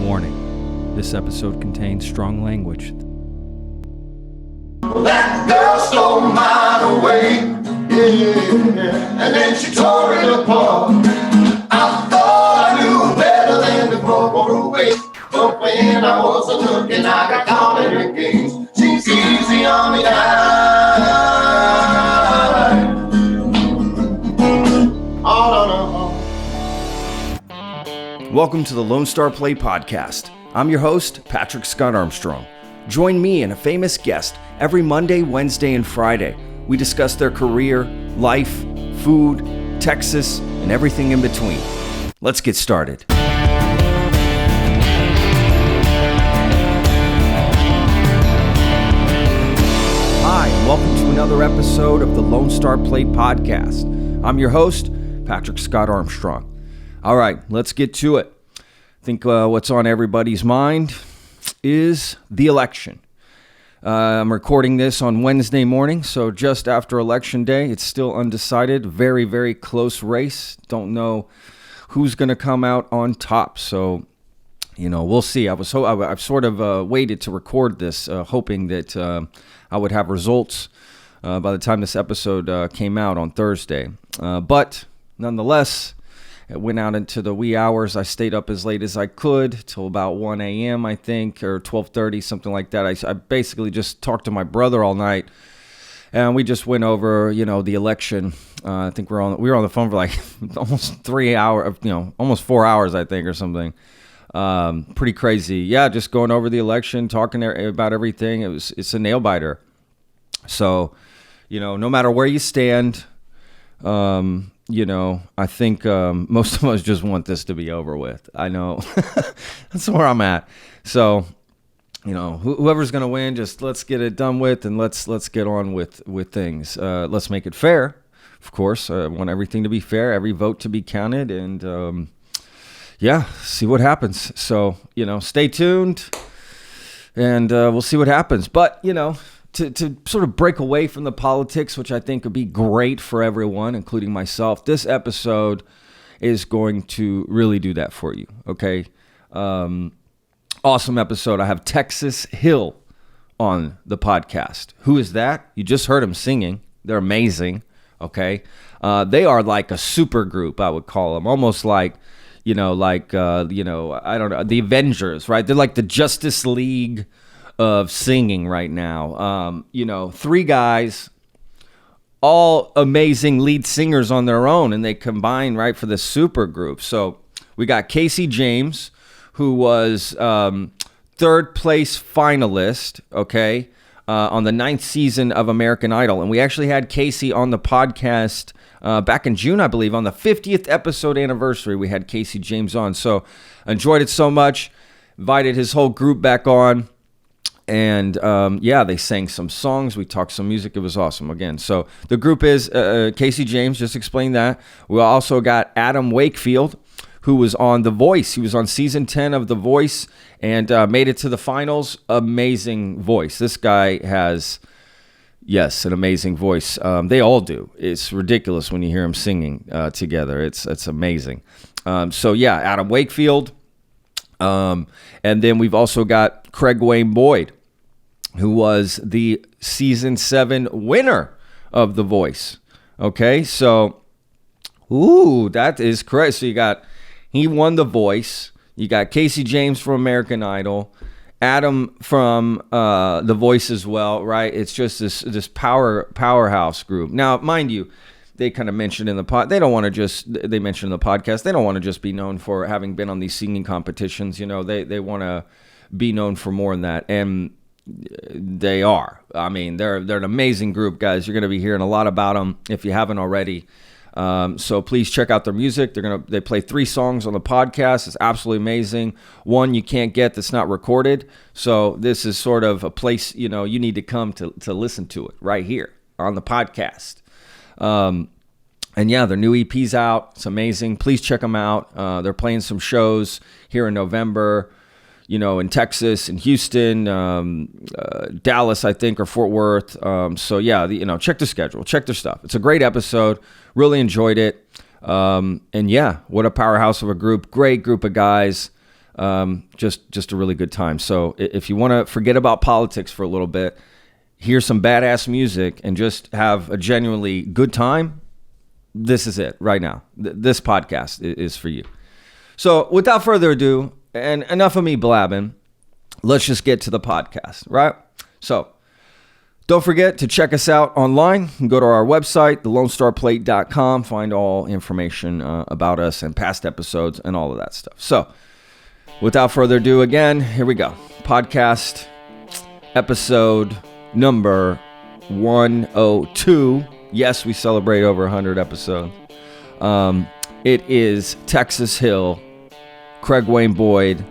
Warning, this episode contains strong language. That girl stole mine away, yeah, and then she tore it apart. I thought I knew better than to throw her away, but when I wasn't looking, I got caught in her games. She's easy on the eye. Oh, no. Welcome to the Lone Star Play Podcast. I'm your host, Patrick Scott Armstrong. Join me and a famous guest every Monday, Wednesday, and Friday. We discuss their career, life, food, Texas, and everything in between. Let's get started. Hi, and welcome to another episode of the Lone Star Play Podcast. I'm your host, Patrick Scott Armstrong. All right, let's get to it. I think what's on everybody's mind is the election. I'm recording this on Wednesday morning, so just after Election Day. It's still undecided. Very, very close race. Don't know who's going to come out on top. So, we'll see. I've sort of waited to record this, hoping that I would have results by the time this episode came out on Thursday. But nonetheless, it went out into the wee hours. I stayed up as late as I could till about 1 a.m., I think, or 12:30, something like that. I basically just talked to my brother all night, and we just went over, the election. I think we were on the phone for like almost 3 hours, almost 4 hours, I think, or something. Pretty crazy. Yeah, just going over the election, talking about everything. It's a nail biter. So, no matter where you stand, I think most of us just want this to be over with. I know that's where I'm at. So, whoever's going to win, just let's get it done with, and let's get on with things. Let's make it fair, of course. I want everything to be fair, every vote to be counted, and see what happens. So, stay tuned, and we'll see what happens. But, to sort of break away from the politics, which I think would be great for everyone, including myself, this episode is going to really do that for you, okay? Awesome episode. I have Texas Hill on the podcast. Who is that? You just heard him singing. They're amazing, okay? They are like a super group, I would call them, almost like, I don't know, the Avengers, right? They're like the Justice League of singing right now. 3 guys, all amazing lead singers on their own, and they combine, right, for the super group. So we got Casey James, who was third place finalist, okay, on the 9th season of American Idol. And we actually had Casey on the podcast back in June, I believe, on the 50th episode anniversary. We had Casey James on. So enjoyed it so much, invited his whole group back on. And, they sang some songs. We talked some music. It was awesome again. So the group is Casey James, just explained that. We also got Adam Wakefield, who was on The Voice. He was on season 10 of The Voice and made it to the finals. Amazing voice. This guy has, an amazing voice. They all do. It's ridiculous when you hear them singing together. It's amazing. Adam Wakefield. And then we've also got Craig Wayne Boyd, who was the season 7 winner of The Voice. Okay, so, that is correct. So he won The Voice. You got Casey James from American Idol, Adam from The Voice as well, right? It's just this powerhouse group. Now, mind you, they kind of mentioned in the they mentioned in the podcast, they don't want to just be known for having been on these singing competitions. They want to be known for more than that. And they are. I mean, they're an amazing group, guys. You're going to be hearing a lot about them if you haven't already. So please check out their music. They play 3 songs on the podcast. It's absolutely amazing. One you can't get that's not recorded. So this is sort of a place, you need to come to listen to it right here on the podcast. Their new EP's out. It's amazing. Please check them out. They're playing some shows here in November, in Texas, in Houston, Dallas, I think, or Fort Worth. Check the schedule, check their stuff. It's a great episode. Really enjoyed it. What a powerhouse of a group. Great group of guys. Just a really good time. So if you want to forget about politics for a little bit, hear some badass music and just have a genuinely good time, this is it right now. This podcast is for you. So without further ado, and enough of me blabbing, let's just get to the podcast, right? So don't forget to check us out online. You can go to our website, thelonestarplate.com, find all information about us and past episodes and all of that stuff. So without further ado, again, here we go. Podcast episode number 102. Yes, we celebrate over 100 episodes. It is Texas Hill, Craig Wayne Boyd,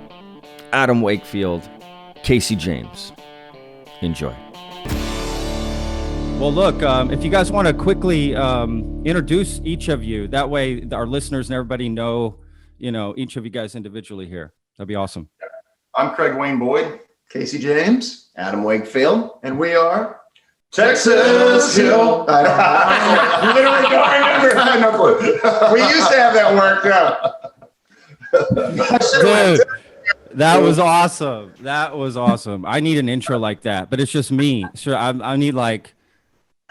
Adam Wakefield, Casey James. Enjoy. Well, look, if you guys want to quickly introduce each of you, that way our listeners and everybody know, each of you guys individually here. That'd be awesome. I'm Craig Wayne Boyd, Casey James, Adam Wakefield, and we are Texas Hill. I literally don't remember. I have no clue. We used to have that worked out. Dude, that was awesome. That was awesome. I need an intro like that, but it's just me. So I need like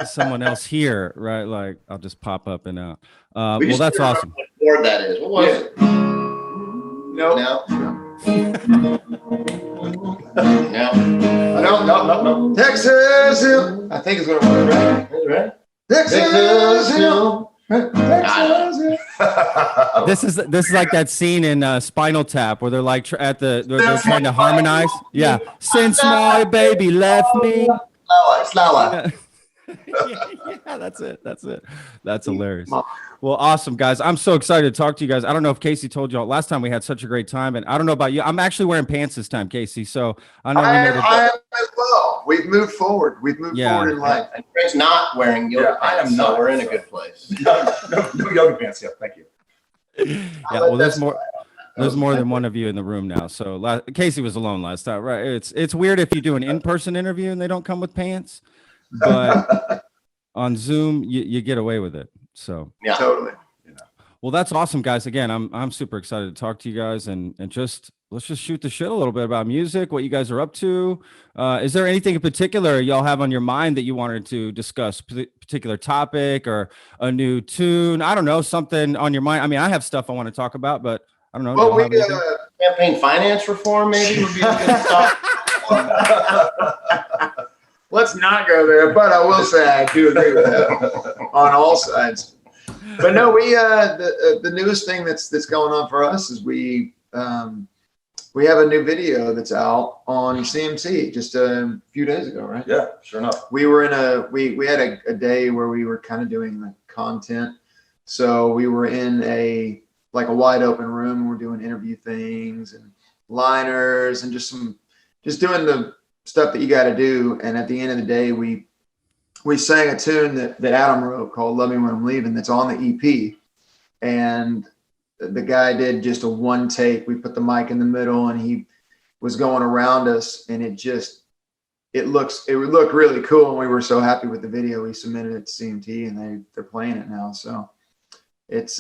someone else here, right? Like I'll just pop up and out. Well, that's awesome. What board that is? What was it? No. No. Texas Hill. I think it's going to work, right? Right. Texas Hill. Texas Hill. This is like that scene in Spinal Tap where they're like they're trying to harmonize. Yeah. Since my baby left me. Slower. Yeah, that's it. That's hilarious. Well, awesome, guys. I'm so excited to talk to you guys. I don't know if Casey told you all last time we had such a great time, and I don't know about you. I'm actually wearing pants this time, Casey. So I know I am as well. We've moved forward. Forward in life. And Craig's not wearing yoga I am pants, not. so we're in a good place. No yoga pants yet. Thank you. Yeah, well, there's more than one of you in the room now. So Casey was alone last time, right? It's weird if you do an in-person interview and they don't come with pants, but on Zoom you get away with it. So Yeah, Totally. well, that's awesome, guys. Again, I'm super excited to talk to you guys and let's just shoot the shit a little bit about music, what you guys are up to. Is there anything in particular y'all have on your mind that you wanted to discuss, particular topic or a new tune? I don't know, something on your mind. I mean, I have stuff I want to talk about, but I don't know. Well, we campaign finance reform maybe would be a good talk. let's not go there, but I will say I do agree with that on all sides. But no, we the newest thing that's going on for us is we have a new video that's out on CMT just a few days ago, right? Yeah, sure enough. We were in we had a day where we were kind of doing the content. So we were in a wide open room and we're doing interview things and liners and just doing the stuff that you got to do. And at the end of the day, we sang a tune that Adam wrote called Love Me When I'm Leaving that's on the EP. And the guy did just a one take. We put the mic in the middle and he was going around us and it looked really cool. And we were so happy with the video. We submitted it to CMT and they're playing it now. So it's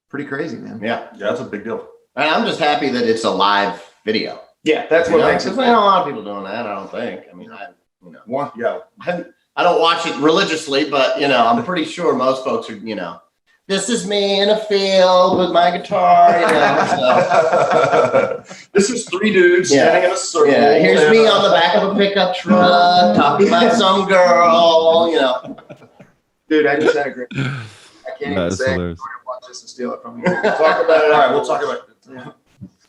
pretty crazy, man. Yeah, That's a big deal. and I'm just happy that it's a live video. Yeah, that's what makes it. Because I know a lot of people doing that. I don't think. I mean, Yeah. I don't watch it religiously, but I'm pretty sure most folks are. This is me in a field with my guitar. So. This is three dudes standing in a circle. Yeah, here's me on the back of a pickup truck talking about some girl. Dude, I just had a great. I can't even say hilarious. watch this and steal it from you. We'll talk about it. All right, we'll talk about it. Yeah.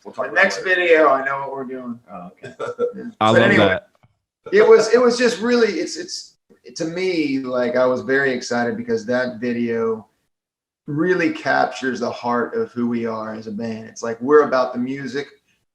We'll talk The about next it. video, I know what we're doing. Oh, okay. I love that. It was just really it's to me I was very excited because that video really captures the heart of who we are as a band. It's like we're about the music,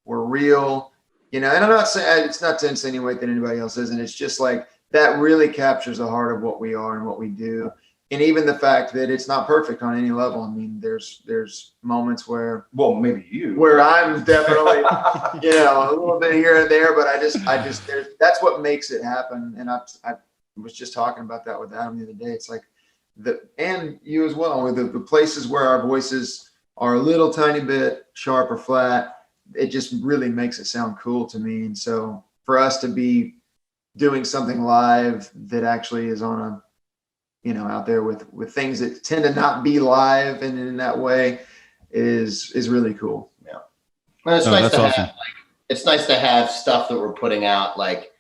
we're real, and I'm not saying it's not to insinuate that anybody else isn't. It's just like that really captures the heart of what we are and what we do. And even the fact that it's not perfect on any level. I mean, there's moments where Maybe you. where I'm definitely, a little bit here and there, but I just that's what makes it happen. And I was just talking about that with Adam the other day. It's like and you as well, with the places where our voices are a little tiny bit sharp or flat, it just really makes it sound cool to me. And so for us to be doing something live that actually is on a, out there with things that tend to not be live and in that way is really cool. Yeah. Well, it's nice to have, it's nice to have stuff that we're putting out, like,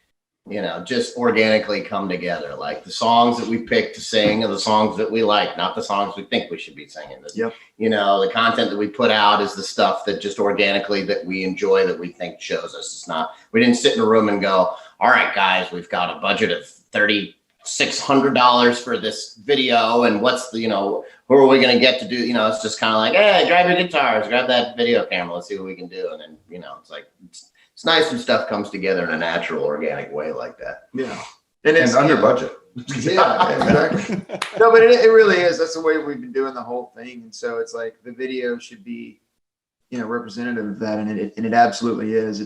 just organically come together. Like the songs that we pick to sing are the songs that we like, not the songs we think we should be singing. Yep. The content that we put out is the stuff that just organically that we enjoy, that we think shows us. It's not, we didn't sit in a room and go, all right, guys, we've got a budget of $3,600 for this video. And what's the, who are we going to get to do? It's just kind of like, hey, grab your guitars, grab that video camera. Let's see what we can do. And then, it's like, it's nice when stuff comes together in a natural, organic way like that. Yeah. And it's under budget. Yeah, exactly. No, but it really is. That's the way we've been doing the whole thing. And so it's like the video should be, representative of that. And it absolutely is.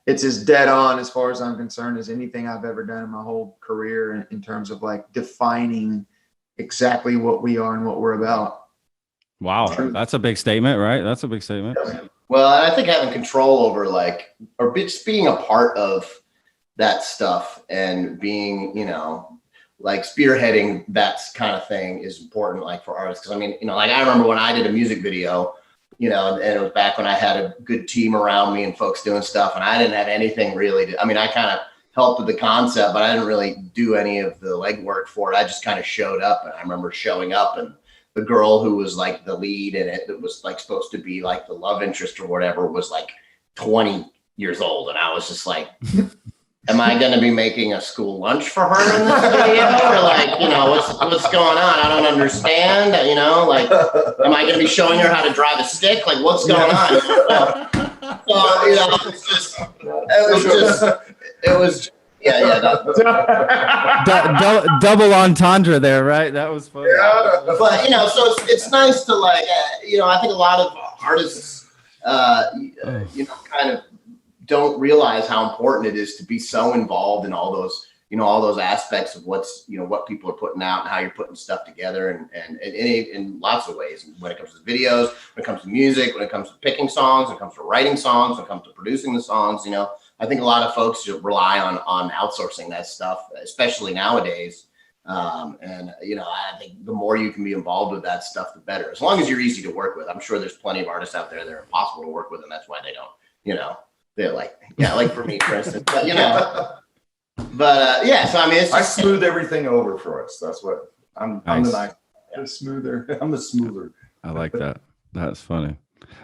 It's as dead on, as far as I'm concerned, as anything I've ever done in my whole career in terms of like defining exactly what we are and what we're about. Wow. That's a big statement, right? That's a big statement. Well, I think having control over or just being a part of that stuff and being, spearheading that kind of thing is important, like for artists. Cause I remember when I did a music video, and it was back when I had a good team around me and folks doing stuff, and I didn't have anything really I kind of helped with the concept, but I didn't really do any of the legwork for it. I just kind of showed up, and I remember showing up, and the girl who was like the lead in it, that was like supposed to be like the love interest or whatever, was like 20 years old. And I was just like, am I going to be making a school lunch for her in this video? Or what's going on? I don't understand. Am I going to be showing her how to drive a stick? Like, what's going on? So, it was yeah. Double entendre there, right? That was funny. Yeah. But so it's nice to I think a lot of artists, kind of don't realize how important it is to be so involved in all those, all those aspects of what's, what people are putting out and how you're putting stuff together, and in lots of ways. When it comes to videos, when it comes to music, when it comes to picking songs, when it comes to writing songs, when it comes to producing the songs, I think a lot of folks just rely on outsourcing that stuff, especially nowadays. I think the more you can be involved with that stuff, the better. As long as you're easy to work with. I'm sure there's plenty of artists out there that are impossible to work with, and that's why they don't, they're like for me, for instance. But so it's I smooth everything over for us. That's what I'm The smoother. I'm the smoother. I like that. That's funny.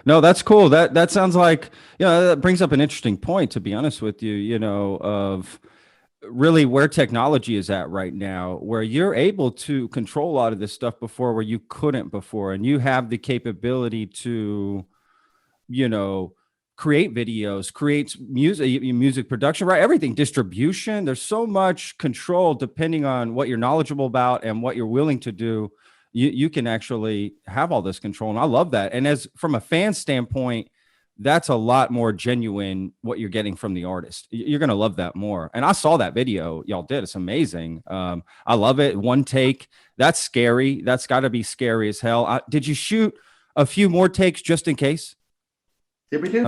No, that's cool. That sounds like, that brings up an interesting point, to be honest with you, of really where technology is at right now, where you're able to control a lot of this stuff before where you couldn't before. And you have the capability to, create videos, create music production, right? Everything, distribution. There's so much control depending on what you're knowledgeable about and what you're willing to do. You can actually have all this control. And I love that. And as from a fan standpoint, that's a lot more genuine what you're getting from the artist. You're going to love that more. And I saw that video y'all did. It's amazing. I love it. One take. That's scary. That's got to be scary as hell. Did you shoot a few more takes just in case? Did we do?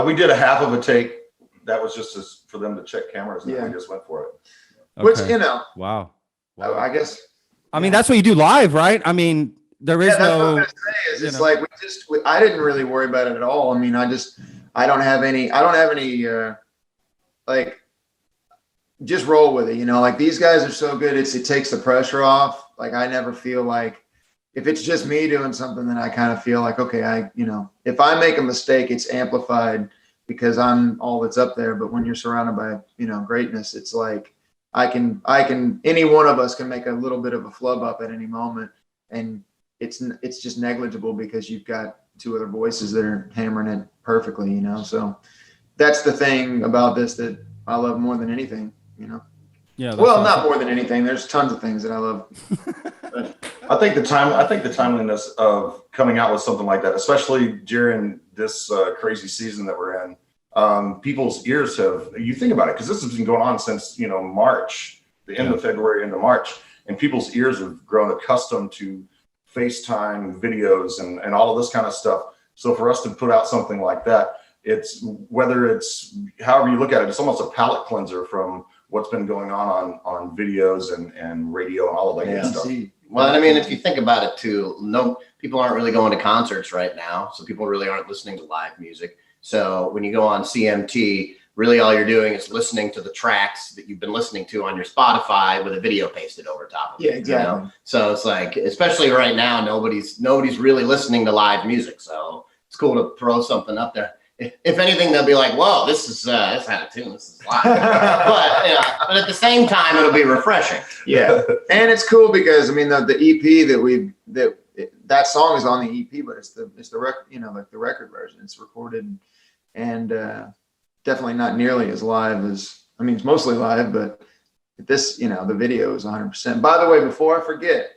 We did a half of a take. That was just for them to check cameras, and then we just went for it. Okay. Which, Wow. I guess. I mean, that's what you do live, right? I mean, there is that's no. What I'm gonna say is it's like I didn't really worry about it at all. I mean, I don't have any just roll with it. Like these guys are so good. It takes the pressure off. Like I never feel like if it's just me doing something, then I kind of feel like, okay, if I make a mistake, it's amplified because I'm all that's up there. But when you're surrounded by, greatness, it's like, any one of us can make a little bit of a flub up at any moment, and it's just negligible because you've got two other voices that are hammering it perfectly, So that's the thing about this that I love more than anything, Yeah. Well, not more than anything. There's tons of things that I love. I think the timeliness of coming out with something like that, especially during this crazy season that we're in. People's ears you think about it, because this has been going on since, March, the end of February into March, and people's ears have grown accustomed to FaceTime videos and all of this kind of stuff. So for us to put out something like that, it's whether it's however you look at it, it's almost a palate cleanser from what's been going on videos and radio and all of that good stuff. Well, I mean, if you think about it too, no, people aren't really going to concerts right now. So people really aren't listening to live music. So when you go on CMT, really all you're doing is listening to the tracks that you've been listening to on your Spotify with a video pasted over top of it. Yeah, exactly. You know? So it's like, especially right now, nobody's really listening to live music. So it's cool to throw something up there. If anything, they'll be like, "Whoa, this is out of tune. This is live." but at the same time, it'll be refreshing. Yeah, and it's cool because I mean the EP that song is on the EP, but it's the record, like the record version. It's recorded and definitely not nearly as live as, I mean, it's mostly live, but this, the video is 100%. By the way, before I forget,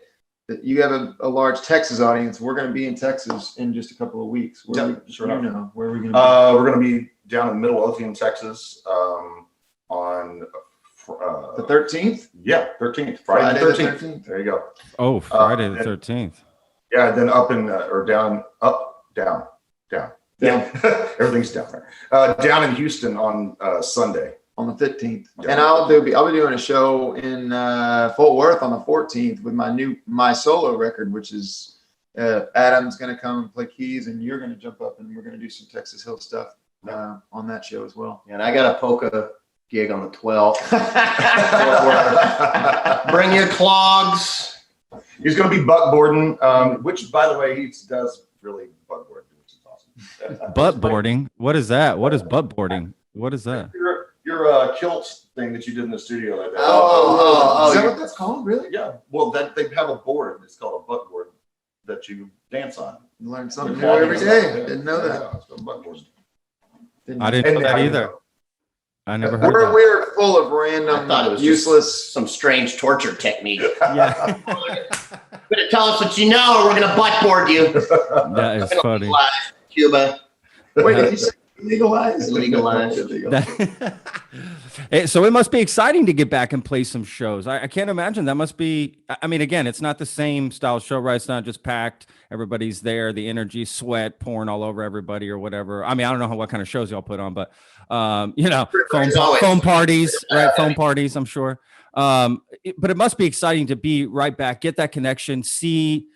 that you have a large Texas audience. We're going to be in Texas in just a couple of weeks. Where are we going to be? We're going to be down in Midlothian, Texas, on the 13th. Yeah, 13th, Friday the 13th. There you go. Oh, Friday the 13th. Yeah, then up in or down, up, down. Yeah. Everything's down there. Down in Houston on Sunday. On the 15th. And I'll be doing a show in Fort Worth on the 14th with my solo record, which is Adam's going to come and play keys, and you're going to jump up, and we're going to do some Texas Hill stuff on that show as well. And I got a polka gig on the 12th. Bring your clogs. He's going to be buttboarding, which, by the way, he does really buttboard, which is awesome. Buttboarding? What is that? What is buttboarding? What is that? Your kilt thing that you did in the studio that day. Is that what that's called? Really? Yeah. Well, they have a board. It's called a buttboard that you dance on. You learn something more every day. Didn't know that. Yeah, it's called buttboard. I didn't know that either. I never heard that. We're full of I random, thought it was useless. some strange torture technique. Yeah. Better tell us what you know, or we're gonna buttboard you. That is funny. Cuba. Wait, did you say legalized? Legalized. So it must be exciting to get back and play some shows. I can't imagine that must be. I mean, again, it's not the same style show, right? It's not just packed. Everybody's there. The energy, sweat pouring all over everybody or whatever. I mean, I don't know what kind of shows y'all put on, but phone parties, right? Phone parties, I'm sure. But it must be exciting to be right back, get that connection, see,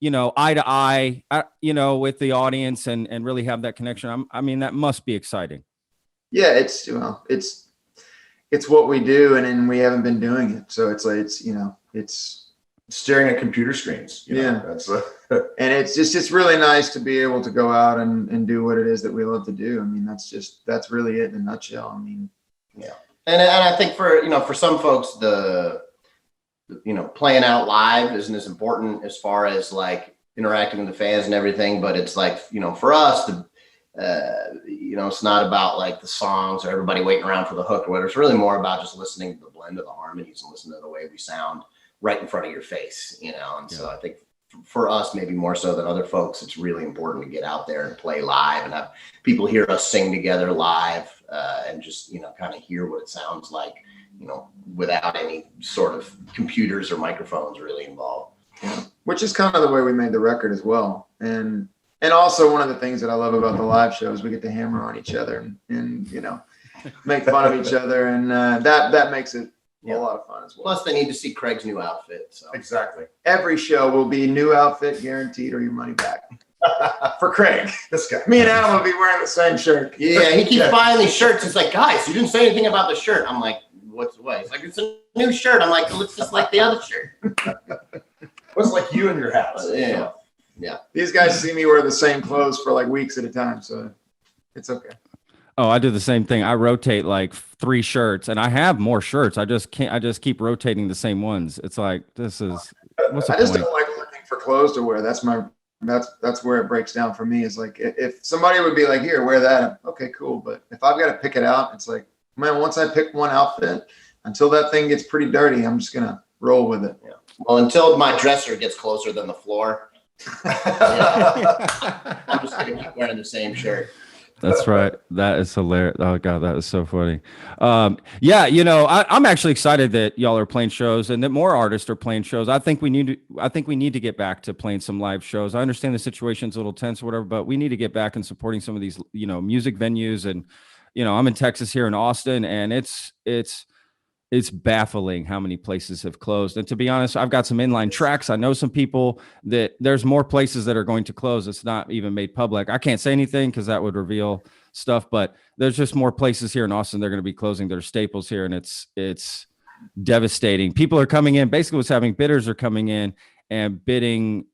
eye to eye, with the audience and really have that connection. I mean, that must be exciting. Yeah, it's what we do, and then we haven't been doing it, so it's staring at computer screens. Yeah. That's and it's really nice to be able to go out and do what it is that we love to do. I mean, that's really it in a nutshell. I mean, yeah. And I think for some folks, the playing out live isn't as important as far as like interacting with the fans and everything, but it's like, for us, it's not about like the songs or everybody waiting around for the hook or whatever. It's really more about just listening to the blend of the harmonies and listening to the way we sound right in front of your face, and so I think for us, maybe more so than other folks, it's really important to get out there and play live and have people hear us sing together live, and just, kind of hear what it sounds like, without any sort of computers or microphones really involved. Yeah. Which is kind of the way we made the record as well. And also one of the things that I love about the live shows, we get to hammer on each other and make fun of each other. And that makes it a lot of fun as well. Plus they need to see Craig's new outfit. So exactly. Every show will be new outfit guaranteed or your money back. For Craig. This guy. Me and Adam will be wearing the same shirt. Yeah, he keeps buying these shirts. It's like, guys, you didn't say anything about the shirt. I'm like, what's what? He's like, it's a new shirt. I'm like, it looks just like the other shirt. What's like you and your house? Yeah. These guys see me wear the same clothes for like weeks at a time, so it's okay. Oh, I do the same thing. I rotate like 3 shirts, and I have more shirts. I just keep rotating the same ones. It's like, what's the point? I just don't like looking for clothes to wear. That's where it breaks down for me. Is like, if somebody would be like, here, wear that. Okay, cool. But if I've got to pick it out, it's like, man, once I pick one outfit, until that thing gets pretty dirty, I'm just going to roll with it. Yeah. Well, until my dresser gets closer than the floor, I'm just going to keep wearing the same shirt. That's right. That is hilarious. Oh God, that is so funny. Yeah, I'm actually excited that y'all are playing shows and that more artists are playing shows. I think we need to get back to playing some live shows. I understand the situation's a little tense or whatever, but we need to get back and supporting some of these, music venues. And, I'm in Texas here in Austin, and it's baffling how many places have closed. And to be honest, I've got some inline tracks. I know some people that there's more places that are going to close. It's not even made public. I can't say anything because that would reveal stuff, but there's just more places here in Austin. They're going to be closing their staples here. And it's devastating. People are coming in. Basically what's happening, bidders are coming in and bidding,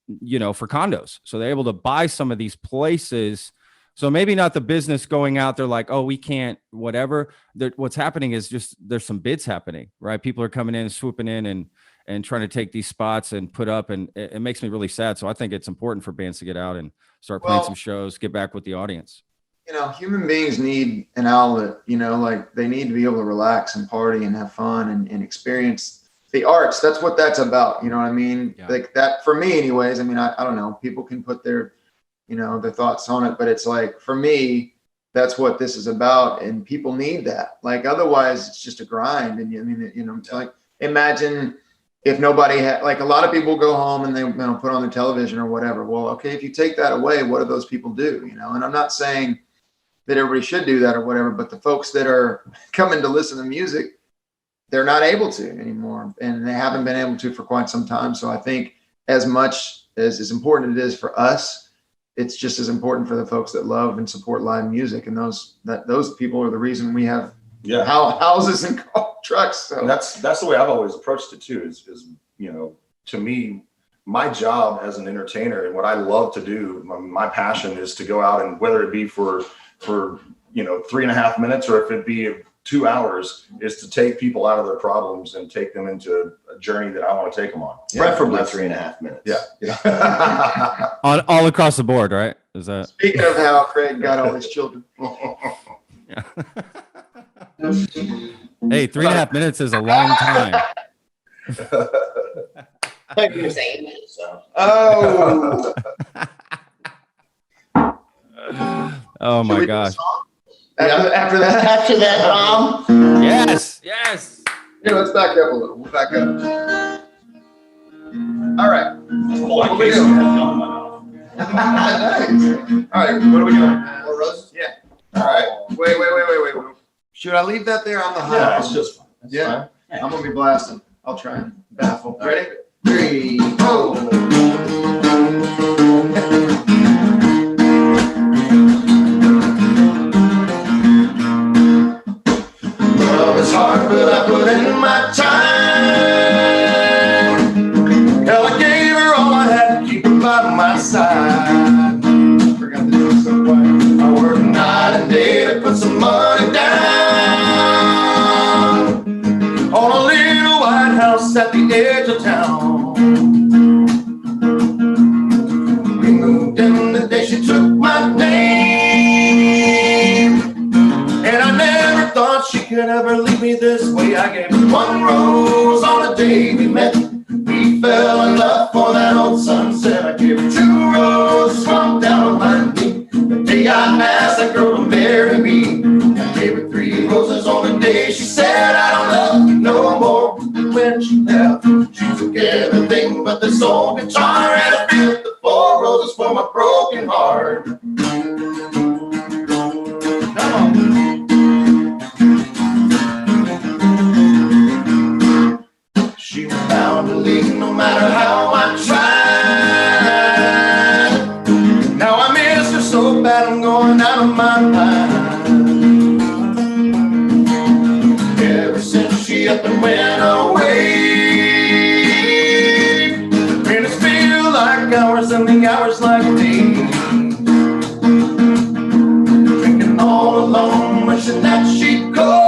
for condos. So they're able to buy some of these places. So maybe not the business going out there like, oh, we can't, whatever. What's happening is just there's some bids happening, right? People are coming in, swooping in and trying to take these spots and put up. And it makes me really sad. So I think it's important for bands to get out and start playing some shows, get back with the audience. Human beings need an outlet, like they need to be able to relax and party and have fun and experience the arts. That's what that's about. You know what I mean? Yeah. Like that for me anyways. I mean, I don't know. People can put their thoughts on it, but it's like, for me, that's what this is about. And people need that. Like, otherwise it's just a grind. And like, imagine if nobody had, like, a lot of people go home and they put on the television or whatever. Well, okay, if you take that away, what do those people do? And I'm not saying that everybody should do that or whatever, but the folks that are coming to listen to music, they're not able to anymore. And they haven't been able to for quite some time. So I think as much as important it is for us, it's just as important for the folks that love and support live music, and those people are the reason we have houses and trucks. So and that's the way I've always approached it too. Is to me, my job as an entertainer and what I love to do, my passion is to go out, and whether it be for 3.5 minutes or if it be 2 hours, is to take people out of their problems and take them into a journey that I want to take them on. Preferably 3.5 minutes. Yeah. All across the board, right? Is that? Speaking of how Craig got all his children. Yeah. Hey, 3.5 minutes is a long time. Like you're saying that, so. Oh. Oh my gosh. After that, Yes. Here, let's back up a little. We'll back up. All right. What are we doing? Nice. All right. What are we doing? More roses? Yeah. All right. Wait. Should I leave that there on the high? Yeah, it's just fun. Yeah. I'm gonna be blasting. I'll try and baffle. Ready? 3, 4. It's hard, but I put in my time. Hell, I gave her all I had to keep her by my side. Forgot to do it so quiet. I work night and day to put some money down on a little white house at the edge of town. We moved in the day she took my name, and I never thought she could ever leave me this way. I gave her 1 rose on the day we met. We fell in love for that old sunset. I gave her 2 roses from down on my knee the day I asked that girl to marry me. I gave her 3 roses on the day she said I don't love you no more. When she left, she took everything but this old guitar, and I built the 4 roses for my broken heart. Come on. She was bound to leave no matter how I tried. Now I miss her so bad I'm going out of my mind. Ever since she up and went away, minutes feel like hours and the hours like days. Drinking all alone, wishing that she'd go.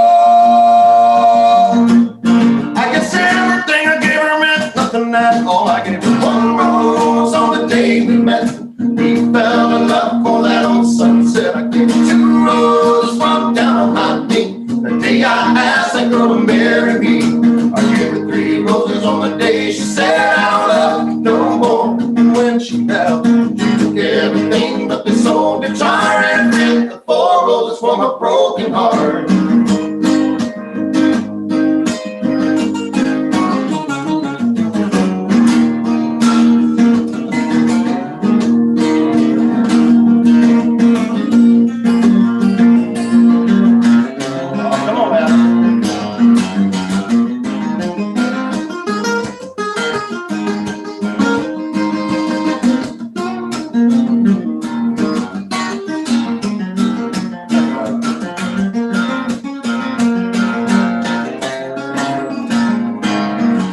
At all, I gave her 1 rose on the day we met. We fell in love for that old sunset. I gave her 2 roses from down on my knee the day I asked that girl to marry me. I gave her 3 roses on the day she said I don't love you no more. And when she left, she took roses from a broken heart.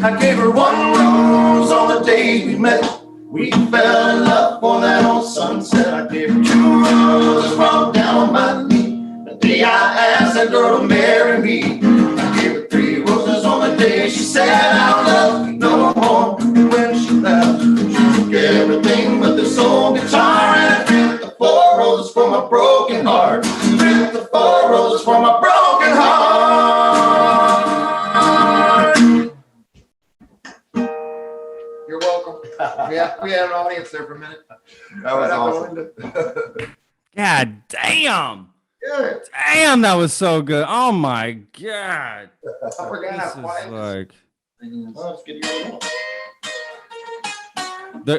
I gave her one rose on the day we met. We fell in love for that old sunset. I gave her 2 roses from down on my knee the day I asked that girl to marry me. I gave her 3 roses on the day she said I love you no more. And when she left, she took everything but this old guitar, and I ripped the 4 roses from my broken heart. Ripped the 4 roses from my broken heart. You're welcome. We had an audience there for a minute. That was awesome. God damn. Good. Damn, that was so good. Oh my God. I forgot This how is quiet like this Let's get you.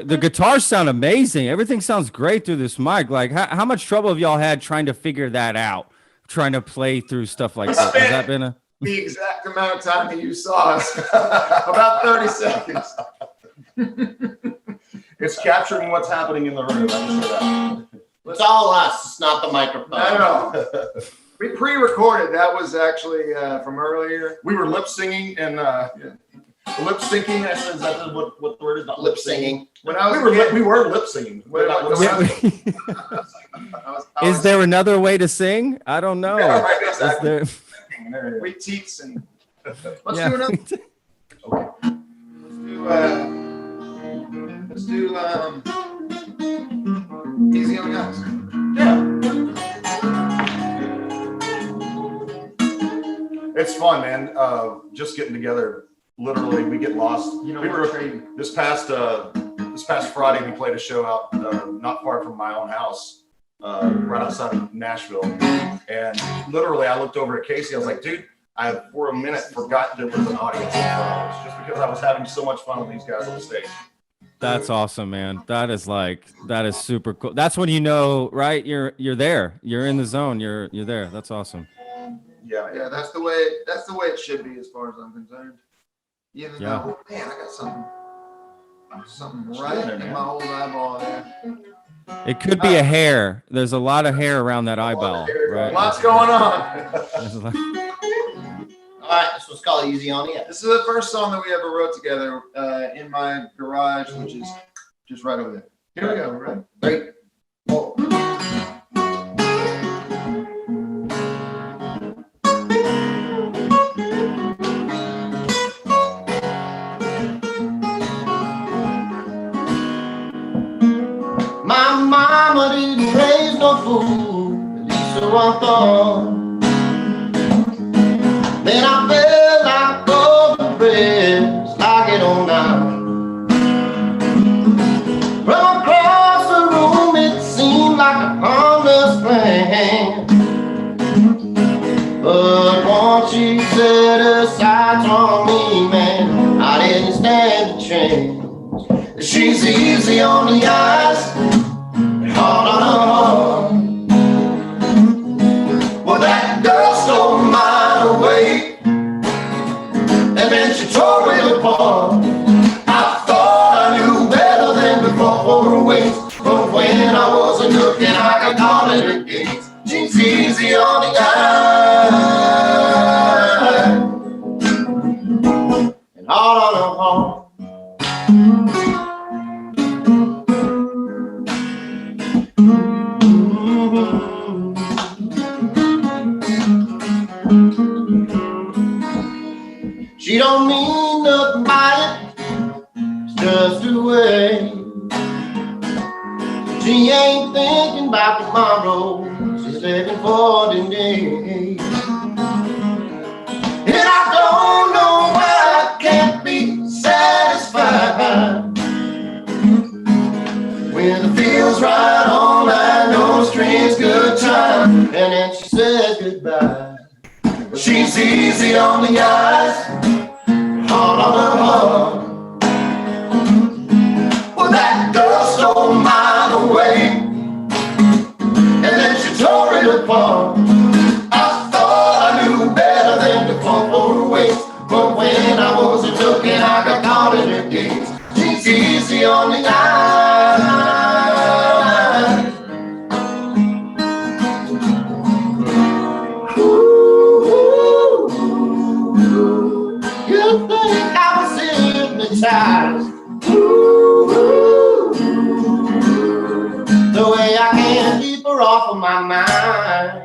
the guitars sound amazing. Everything sounds great through this mic. Like how much trouble have y'all had trying to figure that out? Trying to play through stuff like that. Has that been a The exact amount of time that you saw us. About 30 seconds. It's capturing what's happening in the room. I can say that. It's all us. It's not the microphone. No. We pre-recorded. That was actually from earlier. We were lip singing and lip syncing. Is that what the word is? Not Lip singing. When I was We were lip singing. When I was- I Is was- there another way to sing? I don't know. Yeah, right, Is exactly. there- We teats and let's Yeah. do another. Let's do Easy on the Guys. It's fun, man. Just getting together. Literally, we get lost. You know, we we're were trading. this past Friday. We played a show out not far from my own house, right outside of Nashville. And literally, I looked over at Casey. I was like, dude, I for a minute forgot there was an audience in front of us, just because I was having so much fun with these guys on the stage. That's awesome, man. That is super cool. That's when you know, right? You're there. You're in the zone. You're there. That's awesome. Yeah, Yeah, that's the way it should be as far as I'm concerned. Even Yeah. though, man, I got something right in my old eyeball there. It could be a hair. There's a lot of hair around that eyeball, right? Lots going on. There's a lot- All right, this one's called Easy on You. This is the first song that we ever wrote together in my garage, which is just right over there. Here we go, right? 3, 4. My mama didn't raise no fool, at least so I thought. Then I felt like golden breast, like it on now. From across the room, it seemed like a harmless plan. But once she set her sights on me, man, I didn't stand a chance. She's easy on the eyes, hard on her heart. Well, that girl stole mine away, and then she tore it apart. I thought I knew better than to fall for her waist, but when I wasn't looking, I got caught at her gates. She's easy on the eye, and hard on her heart. She don't mean nothing by it, it's just her way. She ain't thinking about tomorrow, she's living for today. And I don't know why I can't be satisfied. When it feels right, all I know strings good time, and and she said goodbye. She's easy on the eyes, hard on the heart. Well, that girl stole mine away, and then she tore it apart. I thought I knew better than to fall for her waist, but when I wasn't looking, I got caught in her gaze. She's easy on the eyes. You think I was hypnotized? The way I can't keep her off of my mind.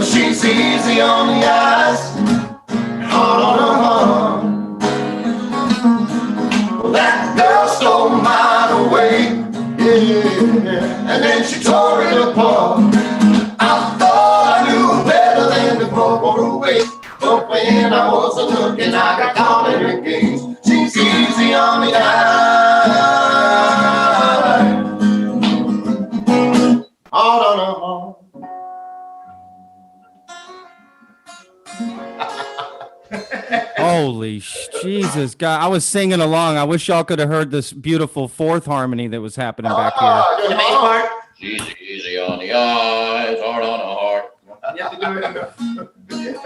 She's easy on the eyes, hard on her heart. Well, that girl stole mine away, yeah, and then she tore it apart. I thought I knew better than to fall for her waist, but when I wasn't looking, I got caught in her gaze. She's easy on the eyes, Hard on her heart. Holy Jesus, God! I was singing along. I wish y'all could have heard this beautiful fourth harmony that was happening back here. The main part. She's easy on the eyes, hard on the heart. You have to do it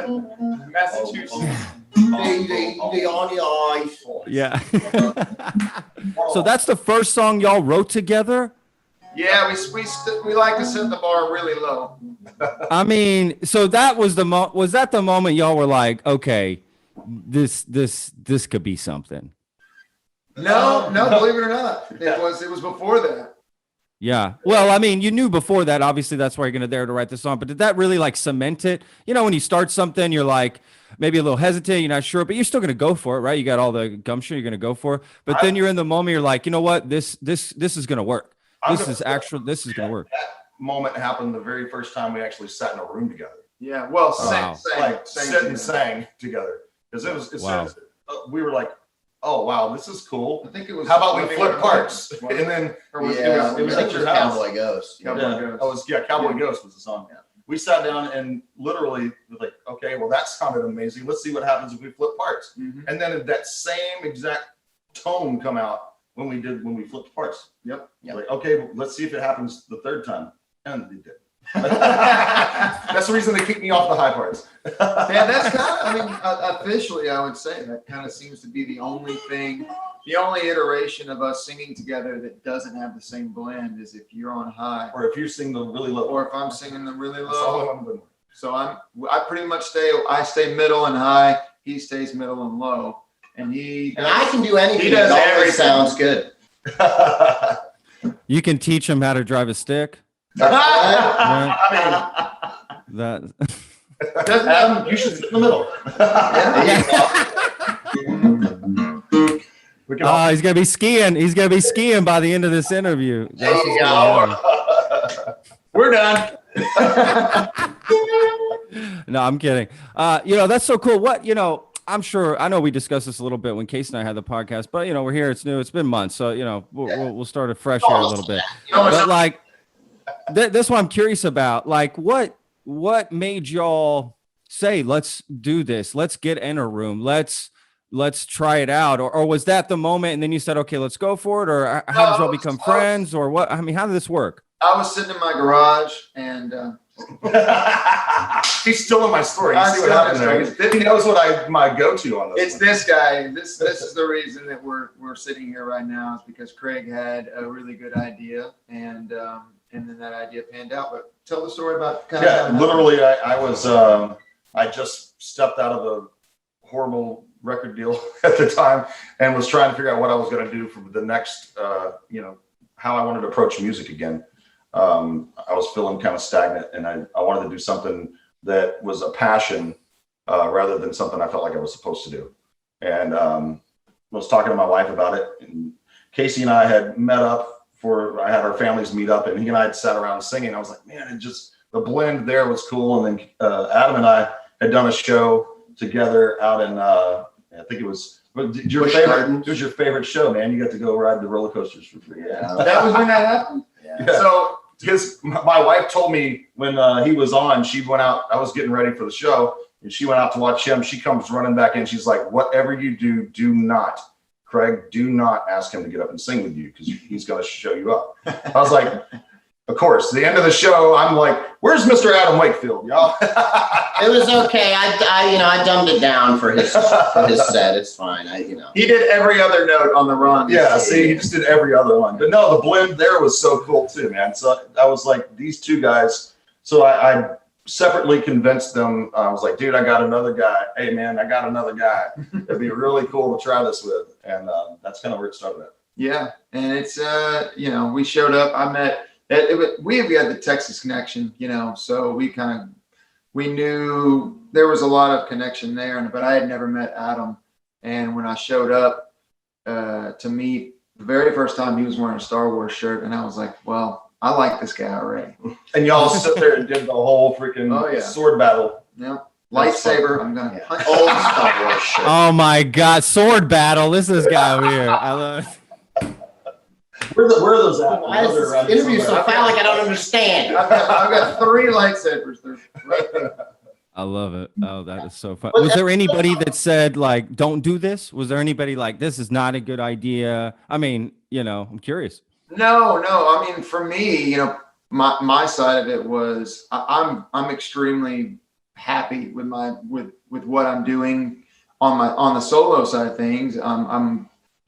in Massachusetts. The on the ice. Yeah. So that's the first song y'all wrote together. Yeah, we like to set the bar really low. I mean, so that was was that the moment y'all were like, okay, this could be something? No, believe it or not, it was before that. Yeah. Well, I mean, you knew before that. Obviously, that's why you're gonna dare to write the song. But did that really like cement it? You know, when you start something, you're like maybe a little hesitant, you're not sure, but you're still gonna go for it, right? You got all the gumption, you're gonna go for it. But then you're in the moment, you're like, you know what? This is gonna work. This is gonna work. That moment happened the very first time we actually sat in a room together. Yeah, well, Wow. Sit and sang together. Because Wow. we were like, oh wow, this is cool. I think it was. How about we flip parts? And then Yeah, it was I at think your it was house. Cowboy Ghost. Cowboy Ghost was the song. Yeah. We sat down and literally was like, okay, well that sounded amazing. Let's see what happens if we flip parts. Mhm. And then that same exact tone come out when we flipped parts. Yep. Like, okay, well, let's see if it happens the third time. And it did. That's the reason they kicked me off the high parts. Yeah, that's kind of, I mean, officially, I would say that kind of seems to be the only iteration of us singing together that doesn't have the same blend is if you're on high, Or if you sing them really low. or if I'm singing them really That's all low. I'm doing. So I pretty much stay middle and high. He stays middle and low, and And I can do anything. He does It always everything. sounds good. You can teach them how to drive a stick. I That mean, Adam, you should sit in the middle. We can all- he's gonna be skiing. He's gonna be skiing by the end of this interview. There That's you what's gonna go. happen. we're done. No, I'm kidding. That's so cool. I know we discussed this a little bit when Case and I had the podcast, but we're here. It's new. It's been months, so we'll start it fresh here a little bit. But like, that's what I'm curious about. Like, what made y'all say, let's do this? Let's get in a room. Let's try it out. Or was that the moment and then you said, okay, let's go for it? Or how did y'all become friends? Or what? I mean, how did this work? I was sitting in my garage and He's still in my story. You I'm see what still in happened his there. He knows what my go-to on this. it's this guy. This is the reason that we're sitting here right now is because Craig had a really good idea and then that idea panned out. But tell the story about kind Yeah, of literally, I just stepped out of a horrible record deal at the time and was trying to figure out what I was going to do for the next, how I wanted to approach music again. I was feeling kind of stagnant and I wanted to do something that was a passion rather than something I felt like I was supposed to do. and was talking to my wife about it. And Casey and I had met up I had our families meet up, and he and I had sat around singing. I was like, man, the blend there was cool. And then Adam and I had done a show together out in, I think it was, it was your favorite show, man. You got to go ride the roller coasters for free. Yeah. That was when that happened? Yeah. So my wife told me when he was on, she went out, I was getting ready for the show, and she went out to watch him. She comes running back in. She's like, whatever you do, Craig, do not ask him to get up and sing with you, because he's going to show you up. I was like, of course. The end of the show, I'm like, where's Mr. Adam Wakefield, y'all? It was okay. I dumbed it down for his set. It's fine. He did every other note on the run. Yeah, see, he just did every other one. But no, the blend there was so cool too, man. So I was like, these two guys. So I separately convinced them. I was like, dude, I got another guy. Hey, man, I got another guy. It'd be really cool to try this with. And that's kind of where it started at. Yeah, and it's we showed up. I met. We had the Texas connection, so we knew there was a lot of connection there, but I had never met Adam. And when I showed up to meet, the very first time, he was wearing a Star Wars shirt, and I was like, well, I like this guy already. And y'all sit there and did the whole freaking sword battle. Yeah. Lightsaber. I'm going to punch old Star Wars shirt. Oh my God. Sword battle. This is this guy over here. I love it. Where are those at? Why is this interview so phallic? I don't understand. I've got 3 lightsabers. They're right there. I love it. Oh, that is so fun. Was there anybody that said, like, don't do this? Was there anybody like, this is not a good idea? I mean, I'm curious. No. I mean, for me, my side of it was I'm extremely happy with with what I'm doing on the solo side of things.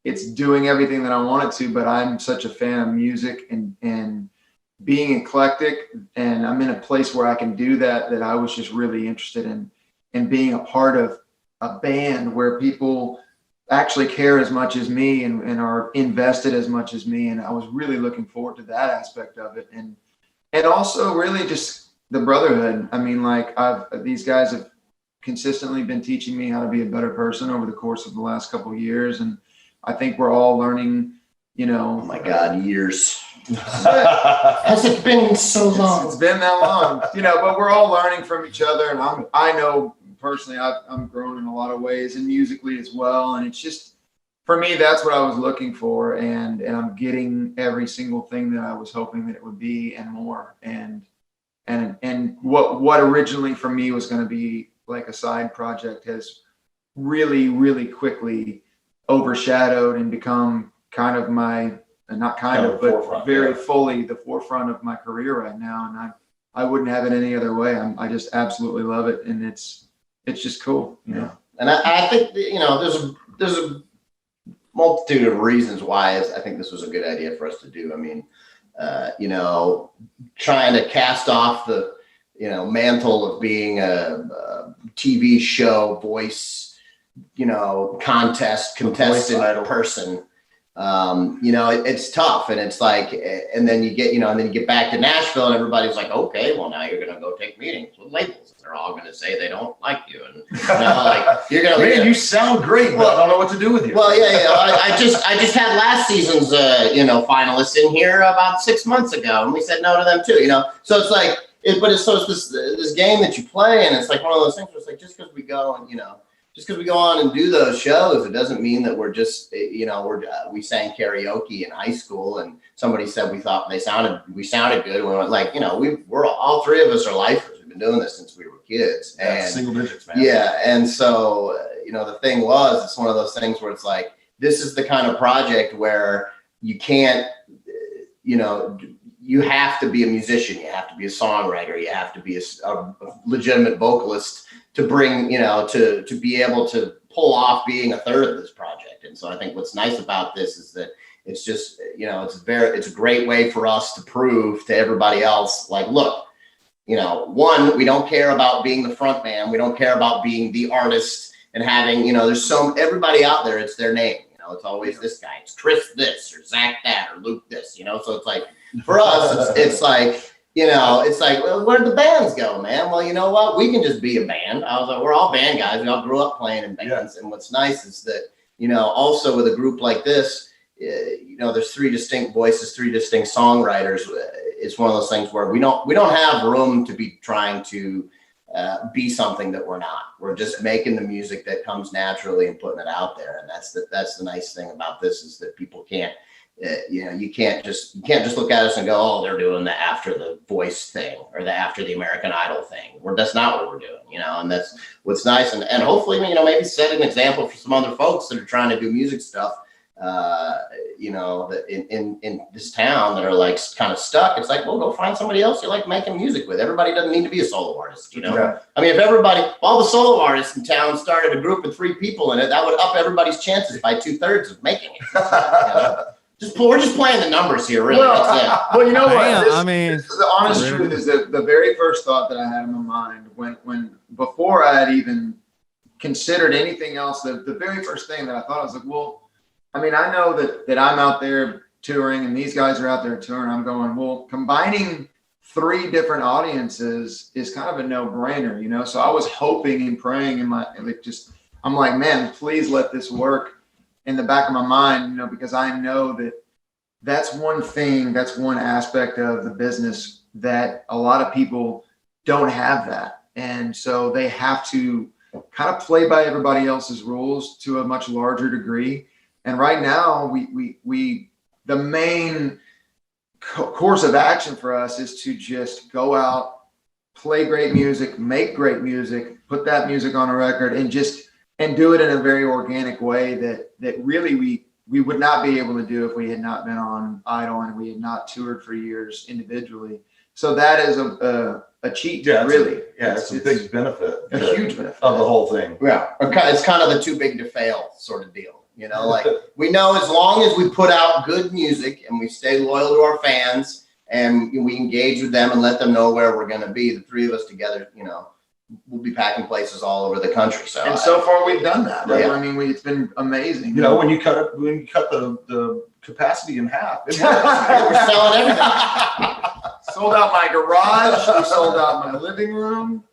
It's doing everything that I want it to, but I'm such a fan of music and being eclectic, and I'm in a place where I can do that I was just really interested in being a part of a band where people actually care as much as me and are invested as much as me. And I was really looking forward to that aspect of it. And also really just the brotherhood. I mean, like these guys have consistently been teaching me how to be a better person over the course of the last couple of years. And I think we're all learning, Oh my God, years. Has it been so long? It's been that long, but we're all learning from each other. And I know personally, I'm grown in a lot of ways and musically as well. And it's just, for me, that's what I was looking for. And I'm getting every single thing that I was hoping that it would be and more. And what originally for me was going to be like a side project has really, really quickly overshadowed and become kind of but very fully the forefront of my career right now. And I wouldn't have it any other way. I just absolutely love it. And it's just cool. And I think, there's a multitude of reasons why I think this was a good idea for us to do. I mean, trying to cast off the, mantle of being a TV show voice, contestant person. It's tough, and it's like, and then you get back to Nashville, and everybody's like, okay, well, now you're gonna go take meetings with labels. They're all gonna say they don't like you, and you're gonna. Man, you sound great, but I don't know what to do with you. Well, yeah. I just had last season's finalists in here about 6 months ago, and we said no to them too. So it's like, it's this game that you play, and it's like one of those things where it's like, just because we go and just because we go on and do those shows, it doesn't mean that we're just, we sang karaoke in high school and somebody said we thought we sounded good. And we went like, we're all 3 of us are lifers. We've been doing this since we were kids. And single digits, man. Yeah. And so, the thing was, it's one of those things where it's like, this is the kind of project where you can't, you have to be a musician. You have to be a songwriter. You have to be a legitimate vocalist to bring, to be able to pull off being a third of this project. And so I think what's nice about this is that it's just, it's a great way for us to prove to everybody else, like, look, one, we don't care about being the front man. We don't care about being the artist and having, there's everybody out there, it's their name. It's always this guy, it's Chris this, or Zach that, or Luke this, so it's like, for us, it's like, you know, it's like, well, where'd the bands go, man? Well, you know what? We can just be a band. I was like, we're all band guys. We all grew up playing in bands. And what's nice is that, you know, also with a group like this, you know, there's 3 distinct voices, 3 distinct songwriters. It's one of those things where we don't have room to be trying to be something that we're not. We're just making the music that comes naturally and putting it out there. And that's the nice thing about this, is that people can't, you know, you can't just look at us and go, oh, they're doing the After the Voice thing or the After the American Idol thing. That's not what we're doing, you know, and that's what's nice. And hopefully, you know, maybe set an example for some other folks that are trying to do music stuff, you know, that in this town that are like kind of stuck. It's like, well, go find somebody else you like making music with. Everybody doesn't need to be a solo artist, you know. Yeah. I mean, if all the solo artists in town started a group with 3 people in it, that would up everybody's chances by 2/3 of making it. You know? We're just playing the numbers here, really. That's it. Well, you know what? Damn, This is the honest truth. Is that the very first thought that I had in my mind when before I had even considered anything else, the very first thing that I thought, I was like, well, I mean, I know that I'm out there touring and these guys are out there touring. I'm going, well, combining 3 different audiences is kind of a no-brainer, you know. So I was hoping and praying I'm like, man, please let this work. In the back of my mind, you know, because I know that that's one thing, that's one aspect of the business that a lot of people don't have that. And so they have to kind of play by everybody else's rules to a much larger degree. And right now the main course of action for us is to just go out, play great music, make great music, put that music on a record, and do it in a very organic way that really we would not be able to do if we had not been on Idol and we had not toured for years individually. So that is a cheat, really. It's a big benefit. A huge benefit of the whole thing. Yeah, it's kind of the too big to fail sort of deal. You know, like we know as long as we put out good music and we stay loyal to our fans and we engage with them and let them know where we're going to be, the 3 of us together, you know, we'll be packing places all over the country. So so far we've done that. Right? Yeah. I mean, it's been amazing. You know, when you cut the capacity in half, we're selling everything. Sold out my garage. We sold out my living room.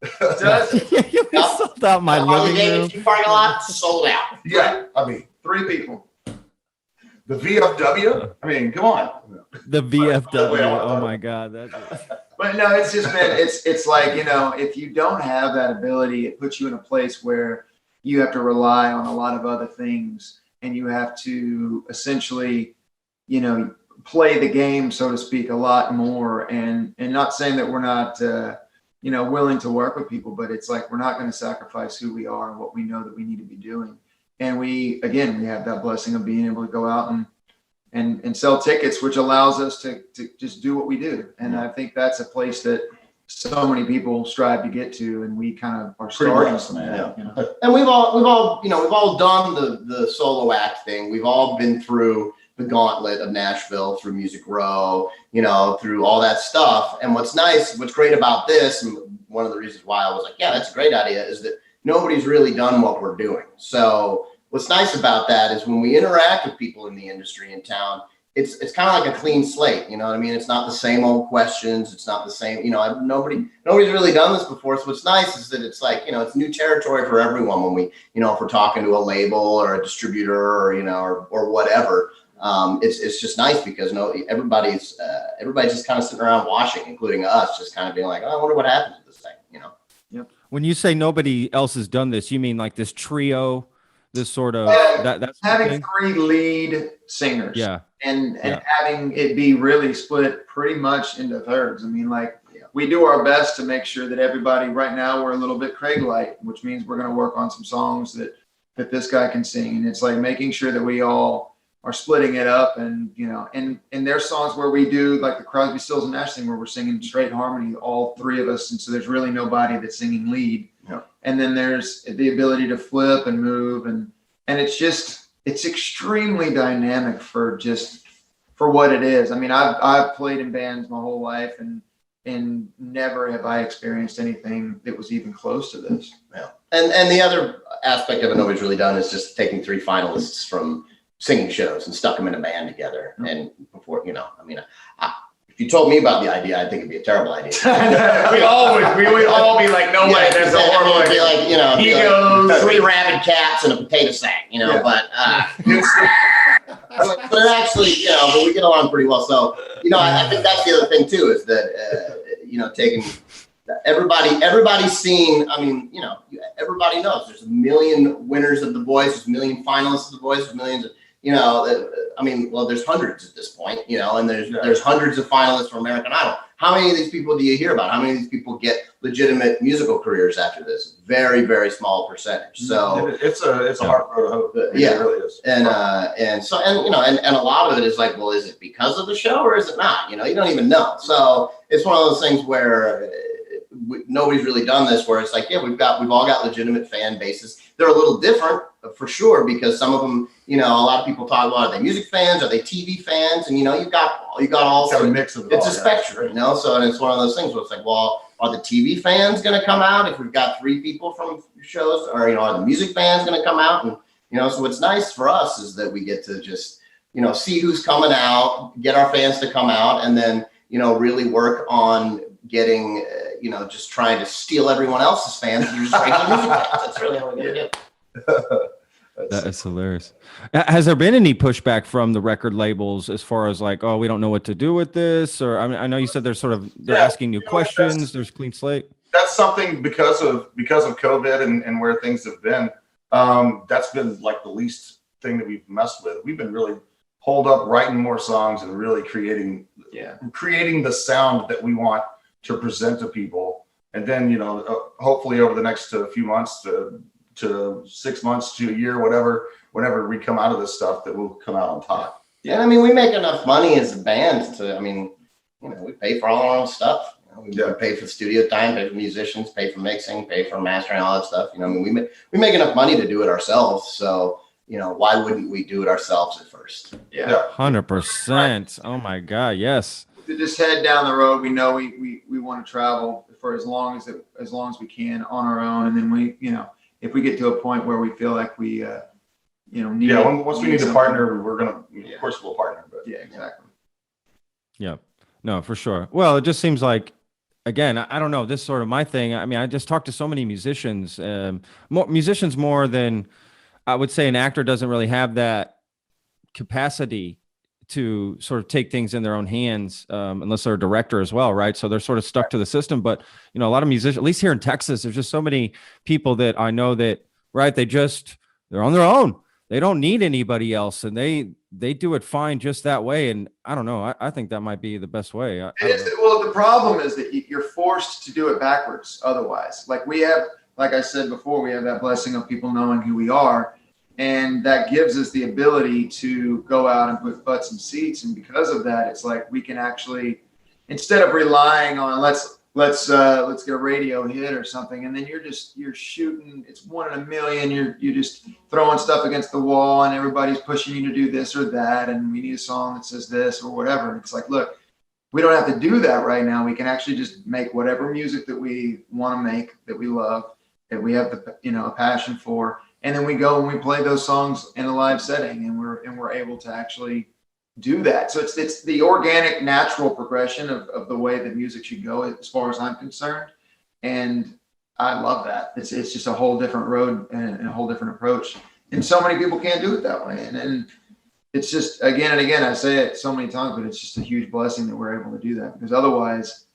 You sold out my living room. Parking lot sold out. Yeah, I mean, 3 people. the VFW. I mean, come on. The VFW. Oh my God. But no, it's just been, it's like, you know, if you don't have that ability, it puts you in a place where you have to rely on a lot of other things and you have to essentially, you know, play the game, so to speak, a lot more. And not saying that we're not, you know, willing to work with people, but it's like, we're not going to sacrifice who we are and what we know that we need to be doing. And we have that blessing of being able to go out and sell tickets, which allows us to just do what we do. And I think that's a place that so many people strive to get to, and we kind of are starting from that. You know? And we've all done the solo act thing. We've all been through the gauntlet of Nashville, through Music Row, you know, through all that stuff. And what's great about this, and one of the reasons why I was like, yeah, that's a great idea, is that nobody's really done what we're doing. So what's nice about that is when we interact with people in the industry in town, it's kind of like a clean slate. You know what I mean? It's not the same old questions. It's not the same, you know, nobody's really done this before. So what's nice is that it's like, you know, it's new territory for everyone when we, you know, if we're talking to a label or a distributor or, you know, or whatever. It's just nice because everybody's just kind of sitting around watching, including us, just kind of being like, oh, I wonder what happens to this thing, you know? Yep. When you say nobody else has done this, you mean like this trio, this sort of that's having 3 lead singers, and having it be really split pretty much into thirds. I mean, like we do our best to make sure that everybody. Right now, we're a little bit Craig light, which means we're going to work on some songs that this guy can sing, and it's like making sure that we all are splitting it up, and you know, and there's songs where we do like the Crosby, Stills, and Nash thing where we're singing straight harmony, all 3 of us, and so there's really nobody that's singing lead. Yeah. And then there's the ability to flip and move, and it's extremely dynamic for what it is. I mean, I've played in bands my whole life, and never have I experienced anything that was even close to this. Yeah. And the other aspect of it nobody's really done is just taking 3 finalists from singing shows and stuck them in a band together. And before, you know, I mean, If you told me about the idea, I think it'd be a terrible idea. we would all be like, no way, that's a horrible it'd be idea. like, you know, it'd be like 3 rabid cats and a potato sack, you know, Yeah. but but actually, you know, but we get along pretty well. So, you know, I think that's the other thing too, is that, you know, taking everybody's seen, I mean, you know, everybody knows there's a million winners of The Voice, there's a million finalists of The Voice, there's millions of, you know, I mean, well, there's hundreds at this point, you know, and there's hundreds of finalists for American Idol. How many of these people do you hear about? How many of these people get legitimate musical careers after this? Very, very small percentage. So it's a hard road to hoe. Yeah. It really is. and so you know, and a lot of it is like, well, is it because of the show or is it not? You know, you don't even know. So it's one of those things where nobody's really done this, where it's like, yeah, we've all got legitimate fan bases. They're a little different for sure, because some of them, you know, a lot of people talk about, are they music fans? Are they TV fans? And, you know, you've got all Got a mix of it it's all, a yeah. spectrum, you know? So, and it's one of those things where it's like, well, are the TV fans going to come out if we've got 3 people from shows, or, you know, are the music fans going to come out? And, you know, so what's nice for us is that we get to just, you know, see who's coming out, get our fans to come out, and then, you know, really work on getting, you know, just trying to steal everyone else's fans through just regular music fans. That's really how we're going to do. That is hilarious. Has there been any pushback from the record labels as far as like, oh, we don't know what to do with this? Or I mean, I know you said they're asking new questions. There's clean slate. That's something because of COVID and where things have been. That's been like the least thing that we've messed with. We've been really holed up writing more songs and really creating the sound that we want to present to people. And then, you know, hopefully over the next few months to 6 months to a year, whenever we come out of this stuff, that we'll come out on top. Yeah, I mean, we make enough money as a band to, I mean, you know, we pay for all our own stuff. You know, we pay for studio time, pay for musicians, pay for mixing, pay for mastering, all that stuff. You know, I mean, we make enough money to do it ourselves. So, you know, why wouldn't we do it ourselves at first? Yeah. 100%. Oh my God. Yes. To just head down the road, we know we want to travel for as long as we can on our own, and then we, you know, if we get to a point where we feel like we, you know, need once we need a something, partner, we're gonna, of course, we'll partner. But yeah, exactly. Yeah. No, for sure. Well, it just seems like, again, I don't know, this is sort of my thing. I mean, I just talked to so many musicians, more than I would say an actor doesn't really have that capacity to sort of take things in their own hands, unless they're a director as well, right? So they're sort of stuck to the system. But, you know, a lot of musicians, at least here in Texas, there's just so many people that I know that, right, they're on their own. They don't need anybody else, and they do it fine just that way. And I don't know, I think that might be the best way. Well, the problem is that you're forced to do it backwards otherwise. Like I said before, we have that blessing of people knowing who we are. And that gives us the ability to go out and put butts in seats. And because of that, it's like we can actually, instead of relying on let's get a radio hit or something, and then you're shooting, it's 1 in a million. You're just throwing stuff against the wall, and everybody's pushing you to do this or that, and we need a song that says this or whatever. It's like, look, we don't have to do that right now. We can actually just make whatever music that we want to make, that we love, that we have a passion for. And then we go and we play those songs in a live setting, and we're able to actually do that. So it's the organic, natural progression of the way that music should go, as far as I'm concerned. And I love that. It's just a whole different road and a whole different approach. And so many people can't do it that way. And it's just, again and again, I say it so many times, but it's just a huge blessing that we're able to do that, because otherwise,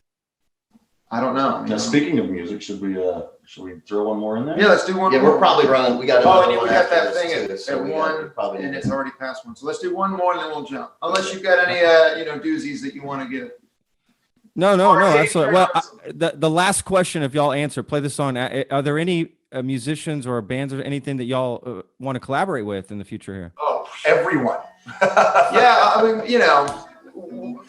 I don't know. Now, speaking of music, should we throw one more in there? Yeah, let's do one Yeah, more. we're probably running. We got. Oh, and another we one got after that this thing too, at so we one, probably and need it's to- already past one. So let's do one more, and then we'll jump. Unless you've got any, doozies that you want to get. No, absolutely. Well, the last question, if y'all answer, play the song. Are there any musicians or bands or anything that y'all want to collaborate with in the future here? Oh, Everyone. yeah. I mean, you know,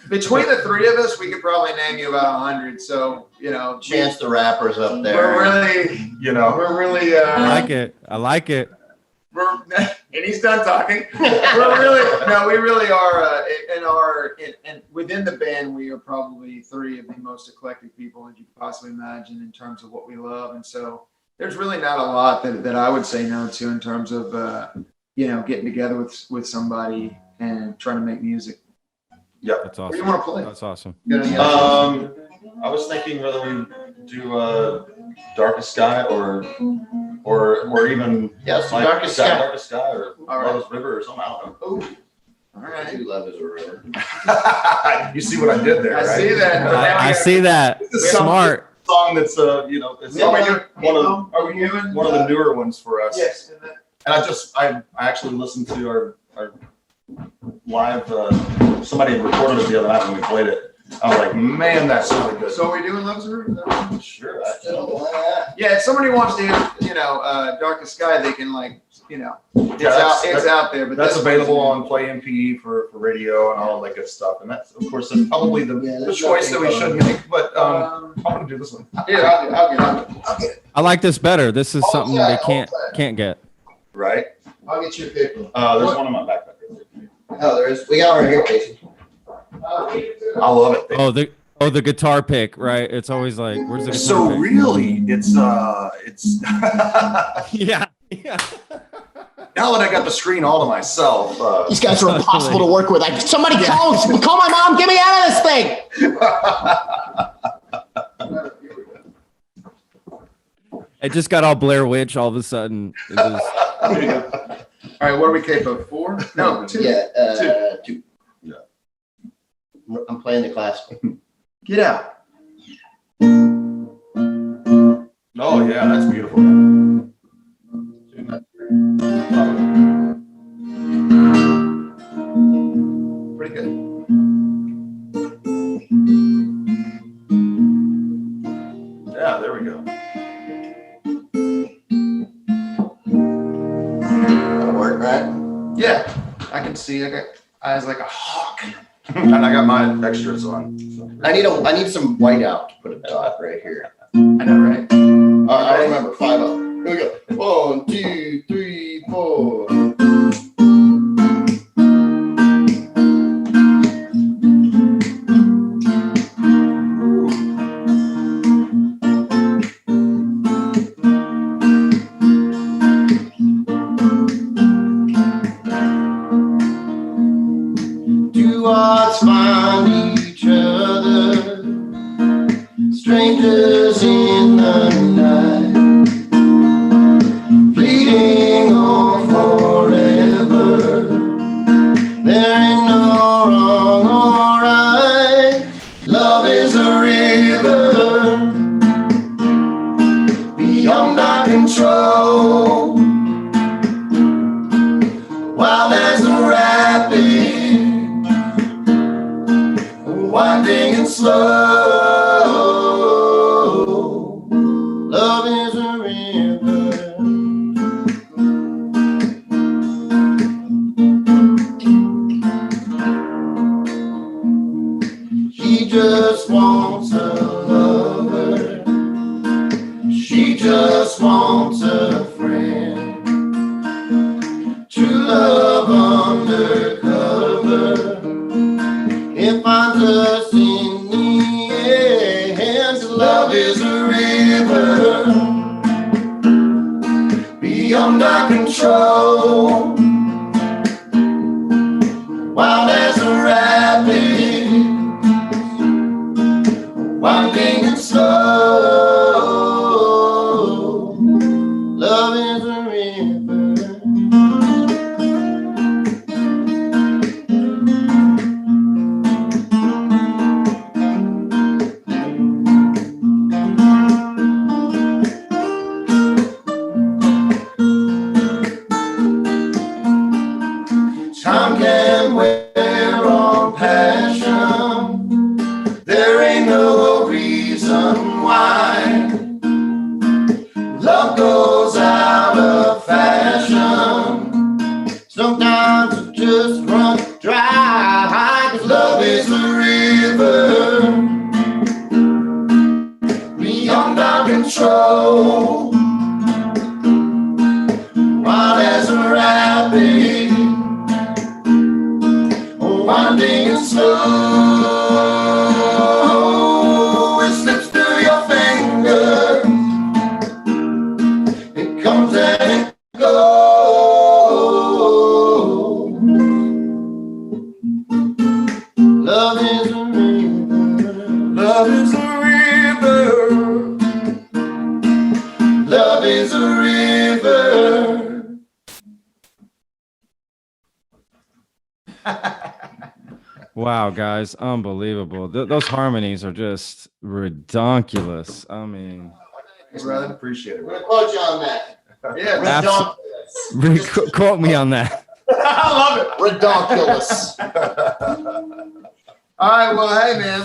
between the 3 of us, we could probably name you about 100. So, you know, Chance the Rapper's up there. we're really, You know, I like it. and he's done talking. We really are, and within the band, we are probably 3 of the most eclectic people that you could possibly imagine in terms of what we love. And so there's really not a lot that I would say no to in terms of, getting together with somebody and trying to make music. Yep. That's What awesome. do you want to play? That's awesome. Got any ideas? I was thinking whether we do Darkest Sky or even Yeah, so Darkest Sky. Darkest Sky or All right. Love's River or something. I don't know. Oh, all right. True love is a river. You see what I did there, I right? see that. But now I we see that. This is some Smart. song that's it's Are we one doing? of Are we doing? one of the newer ones for us. Yes. And I actually listened to our live. Somebody had recorded it the other night when we played it. I was like, man, that's really good. So are we doing Love's River? Sure. Yeah, if somebody wants to hear, Darkest Sky, they can it's out there. But That's available on Play MPE for radio and all that good stuff. And that's, of course, that's probably the choice that we should make. But I'm going to do this one. Here, I'll get it. I like this better. This is something Okay, they can't get. Right? I'll get you a paper. There's one in my backpack. Oh, there is. We got one right here, Casey. I love it. Oh, the guitar pick, right? It's always like, where's the guitar So pick? really, it's Yeah. now that I got the screen all to myself. These guys are impossible to work with. Somebody call my mom. Get me out of this thing. It just got all Blair Witch all of a sudden. It just, All right, what are we capable of? 4? No, 2. Yeah, 2. Yeah. I'm playing the classical. Get out. Oh yeah, that's beautiful. Pretty good. Yeah, there we go. That'll work, right? Yeah, I can see. I got eyes like a hawk. And I got my extras on. So. I need some white out to put a dot right here. I know, right? I remember 5 up. Here we go. 1, 2, 3, 4. Two hearts find each other, strangers in the night, fleeting on forever. There ain't no wrong or right. Love is a river beyond our control. Wild as a rapid, winding and slow. Love is a river. He just wants a lover. She just wants a friend. True love undercover. It finds us in the end. Love is a river beyond our control. Wild as a rapid, winding and slow. Love is a river. Time can wear on passion. There ain't no reason why. Love goes out of fashion. Sometimes it just runs dry. 'Cause love is a river beyond our control. Wild as a rapid, winding and slow. It slips through your fingers. It comes and it goes. Wow, guys, unbelievable. Those harmonies are just redonkulous. I mean, Thanks, brother. Appreciate it. We're gonna quote you on that. Yeah, Redonkulous. quote me on that. I love it. Redonkulous. all right. Well, hey, man,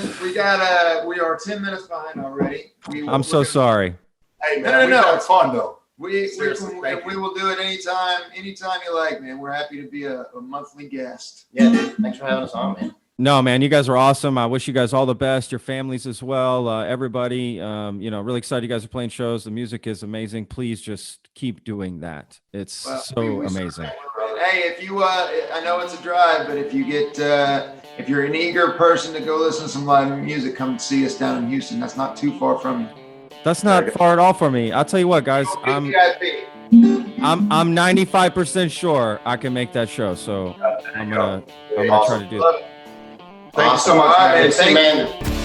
we are 10 minutes behind already. I'm so sorry. Hey man, No. we had fun though. Seriously, thank you. we will do it anytime you like, man. We're happy to be a monthly guest. Yeah, dude. Thanks for having us on, man. No, man, you guys are awesome. I wish you guys all the best, your families as well, everybody. Really excited you guys are playing shows. The music is amazing. Please just keep doing that. It's so amazing. Hey, if you, I know it's a drive, but if you get, if you're an eager person to go listen to some live music, come see us down in Houston. That's not too far from you. That's not far at all for me. I'll tell you what, guys. I'm 95% sure I can make that show. So I'm gonna try to do that. Thank you so much, All right, man. thank you.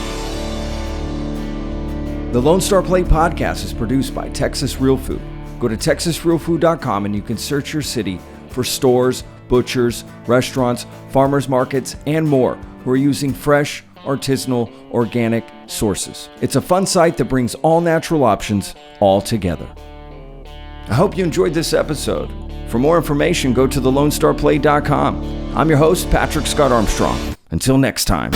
The Lone Star Plate podcast is produced by Texas Real Food. Go to texasrealfood.com and you can search your city for stores, butchers, restaurants, farmers markets, and more who are using fresh, artisanal, organic sources. It's a fun site that brings all natural options all together. I hope you enjoyed this episode. For more information, go to thelonestarplate.com. I'm your host, Patrick Scott Armstrong. Until next time.